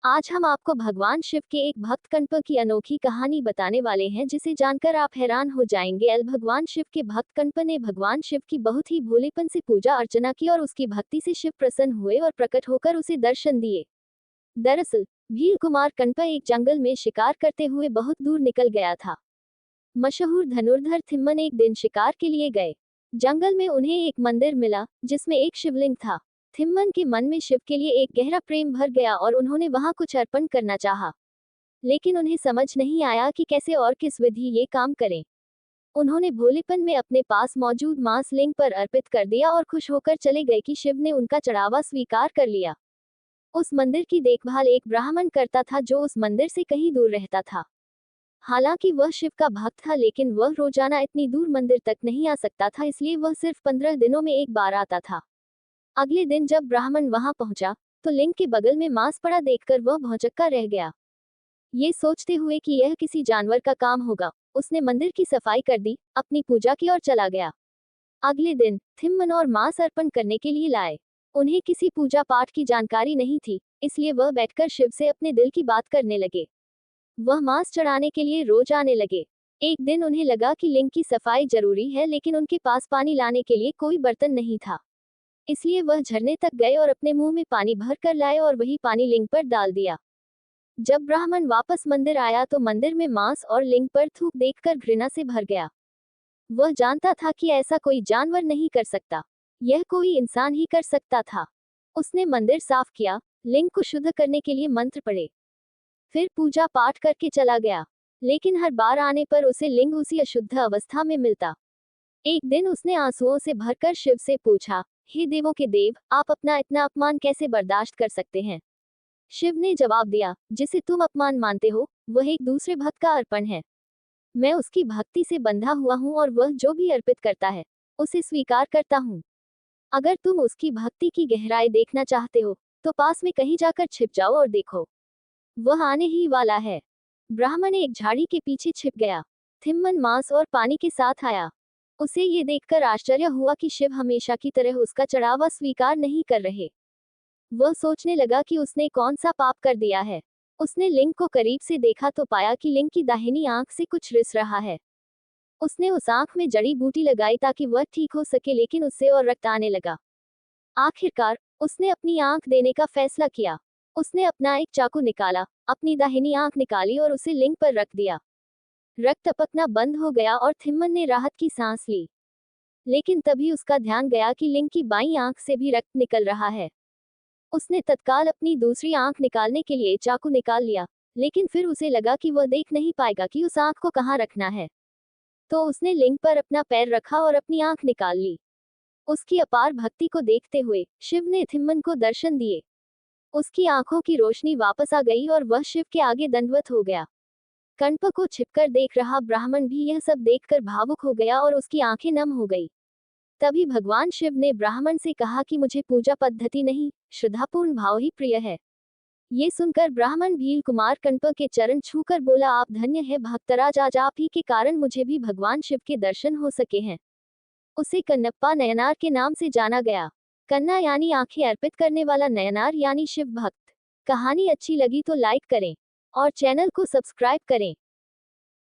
आज हम आपको भगवान शिव के एक भक्त कण्प की अनोखी कहानी बताने वाले हैं जिसे जानकर आप हैरान हो जाएंगे। भगवान शिव के भक्त कण्प ने भगवान शिव की बहुत ही भोलेपन से पूजा अर्चना की और उसकी भक्ति से शिव प्रसन्न हुए और प्रकट होकर उसे दर्शन दिए। दरअसल भील कुमार कण्प एक जंगल में शिकार करते हुए बहुत दूर निकल गया था। मशहूर धनुर्धर थिम्मन एक दिन शिकार के लिए गए। जंगल में उन्हें एक मंदिर मिला जिसमें एक शिवलिंग था। थिम्मन के मन में शिव के लिए एक गहरा प्रेम भर गया और उन्होंने वहां कुछ अर्पण करना चाहा, लेकिन उन्हें समझ नहीं आया कि कैसे और किस विधि ये काम करें। उन्होंने भोलेपन में अपने पास मौजूद मांस लिंग पर अर्पित कर दिया और खुश होकर चले गए कि शिव ने उनका चढ़ावा स्वीकार कर लिया। उस मंदिर की देखभाल एक ब्राह्मण करता था जो उस मंदिर से कहीं दूर रहता था। हालांकि वह शिव का भक्त था, लेकिन वह रोजाना इतनी दूर मंदिर तक नहीं आ सकता था, इसलिए वह सिर्फ 15 दिनों में एक बार आता था। अगले दिन जब ब्राह्मण वहां पहुंचा तो लिंग के बगल में मांस पड़ा देखकर वह भौचक्का रह गया। ये सोचते हुए कि यह किसी जानवर का काम होगा, उसने मंदिर की सफाई कर दी, अपनी पूजा की और चला गया। अगले दिन थिम्मन और मांस अर्पण करने के लिए लाए। उन्हें किसी पूजा पाठ की जानकारी नहीं थी, इसलिए वह बैठकर शिव से अपने दिल की बात करने लगे। वह मांस चढ़ाने के लिए रोज आने लगे। एक दिन उन्हें लगा कि लिंग की सफाई जरूरी है, लेकिन उनके पास पानी लाने के लिए कोई बर्तन नहीं था। इसलिए वह झरने तक गए और अपने मुंह में पानी भर कर लाए और वही पानी लिंग पर डाल दिया। जब ब्राह्मण वापस मंदिर आया तो मंदिर में मांस और लिंग पर थूक देखकर घृणा से भर गया। वह जानता था कि ऐसा कोई जानवर नहीं कर सकता, यह कोई इंसान ही कर सकता था। उसने मंदिर साफ किया, लिंग को शुद्ध करने के लिए मंत्र पढ़े, फिर पूजा पाठ करके चला गया। लेकिन हर बार आने पर उसे लिंग उसी अशुद्ध अवस्था में मिलता। एक दिन उसने आंसुओं से भरकर शिव से पूछा, हे देवों के देव, आप अपना इतना अपमान कैसे बर्दाश्त कर सकते हैं? शिव ने जवाब दिया, जिसे तुम अपमान मानते हो वह एक दूसरे भक्त का अर्पण है। मैं उसकी भक्ति से बंधा हुआ हूँ और वह जो भी अर्पित करता है उसे स्वीकार करता हूँ। अगर तुम उसकी भक्ति की गहराई देखना चाहते हो तो पास में कहीं जाकर छिप जाओ और देखो, वह आने ही वाला है। ब्राह्मण एक झाड़ी के पीछे छिप गया। थिम्मन मांस और पानी के साथ आया। उसे ये देखकर आश्चर्य हुआ कि शिव हमेशा की तरह उसका चढ़ावा स्वीकार नहीं कर रहे। वह सोचने लगा कि उसने कौन सा पाप कर दिया है। उसने लिंग को करीब से देखा तो पाया कि लिंग की दाहिनी आंख से कुछ रिस रहा है। उसने उस आंख में जड़ी बूटी लगाई ताकि वह ठीक हो सके, लेकिन उससे और रक्त आने लगा। आखिरकार उसने अपनी आंख देने का फैसला किया। उसने अपना एक चाकू निकाला, अपनी दाहिनी आंख निकाली और उसे लिंग पर रख दिया। रक्त टपकना बंद हो गया और थिम्मन ने राहत की सांस ली। लेकिन तभी उसका ध्यान गया कि लिंग की बाईं आंख से भी रक्त निकल रहा है। उसने तत्काल अपनी दूसरी आंख निकालने के लिए चाकू निकाल लिया, लेकिन फिर उसे लगा कि वह देख नहीं पाएगा कि उस आंख को कहाँ रखना है। तो उसने लिंग पर अपना पैर रखा और अपनी आंख निकाल ली। उसकी अपार भक्ति को देखते हुए शिव ने थिम्मन को दर्शन दिए। उसकी आंखों की रोशनी वापस आ गई और वह शिव के आगे दंडवत हो गया। कण्प को छिपकर देख रहा ब्राह्मण भी यह सब देखकर भावुक हो गया और उसकी आंखें नम हो गई। तभी भगवान शिव ने ब्राह्मण से कहा कि मुझे पूजा पद्धति नहीं, श्रद्धापूर्ण भाव ही प्रिय है। ये सुनकर ब्राह्मण भील कुमार कण्प के चरण छूकर बोला, आप धन्य है भक्तराज, आज आप ही के कारण मुझे भी भगवान शिव के दर्शन हो सके हैं। उसे कन्नप्पा नयनार के नाम से जाना गया। कन्ना यानी आंखें अर्पित करने वाला, नयनार यानी शिव भक्त। कहानी अच्छी लगी तो लाइक करें और चैनल को सब्सक्राइब करें।